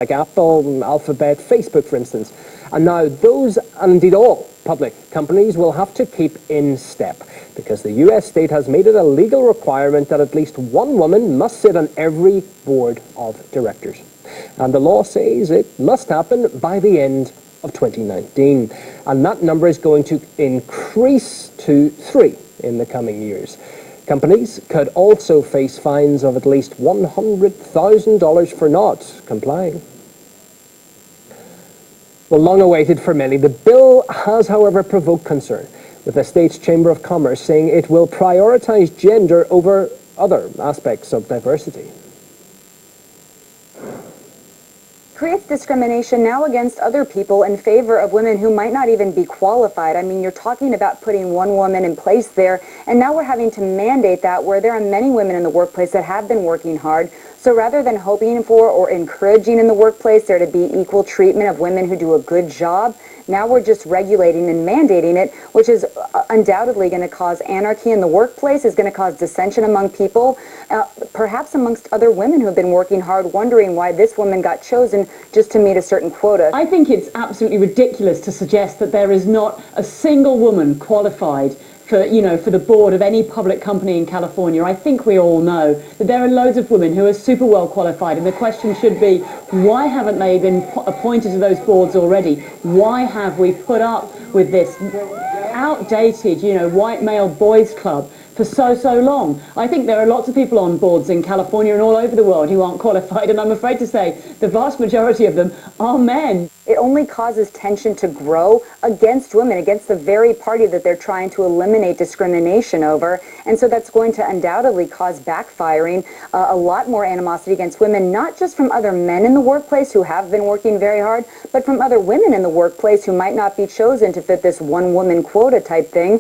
like Apple, Alphabet, Facebook, for instance. And now those, and indeed all public companies, will have to keep in step because the US state has made it a legal requirement that at least one woman must sit on every board of directors. And the law says it must happen by the end of 2019. And that number is going to increase to 3 in the coming years. Companies could also face fines of at least $100,000 for not complying. Well, long awaited for many, the bill has, however, provoked concern, with the state's Chamber of Commerce saying it will prioritise gender over other aspects of diversity. Creates discrimination now against other people in favor of women who might not even be qualified. I mean, you're talking about putting one woman in place there, and now we're having to mandate that where there are many women in the workplace that have been working hard. So rather than hoping for or encouraging in the workplace there to be equal treatment of women who do a good job, now we're just regulating and mandating it, which is undoubtedly going to cause anarchy in the workplace, is going to cause dissension among people, perhaps amongst other women who have been working hard, wondering why this woman got chosen just to meet a certain quota. I think it's absolutely ridiculous to suggest that there is not a single woman qualified for the board of any public company in California. I think we all know that there are loads of women who are super well qualified, and the question should be, why haven't they been appointed to those boards already? Why have we put up with this outdated, white male boys club for so long? I think there are lots of people on boards in California and all over the world who aren't qualified, and I'm afraid to say the vast majority of them are men. It only causes tension to grow against women, against the very party that they're trying to eliminate discrimination over. And so that's going to undoubtedly cause backfiring, a lot more animosity against women, not just from other men in the workplace who have been working very hard, but from other women in the workplace who might not be chosen to fit this one-woman quota type thing,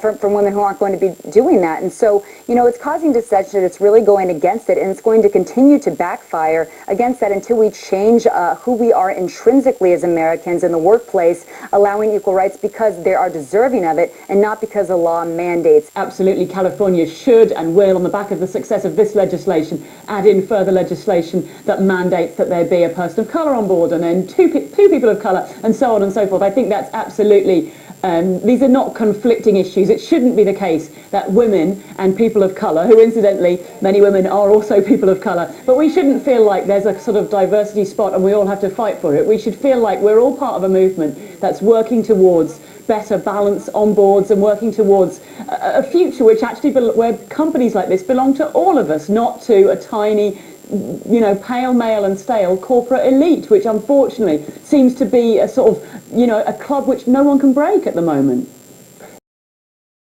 from women who aren't going to be doing that. And so, it's causing dissension. It's really going against it, and it's going to continue to backfire against that until we change who we are intrinsically as Americans in the workplace, allowing equal rights because they are deserving of it and not because the law mandates. Absolutely, California should and will, on the back of the success of this legislation, add in further legislation that mandates that there be a person of colour on board and then two people of colour and so on and so forth. I think that's absolutely these are not conflicting issues. It shouldn't be the case that women and people of colour, who incidentally many women are also people of colour, but we shouldn't feel like there's a sort of diversity spot and we all have to fight for it. We should feel like we're all part of a movement that's working towards better balance on boards and working towards a future which actually where companies like this belong to all of us, not to a tiny pale, male and stale corporate elite, which unfortunately seems to be a sort of, a club which no one can break at the moment.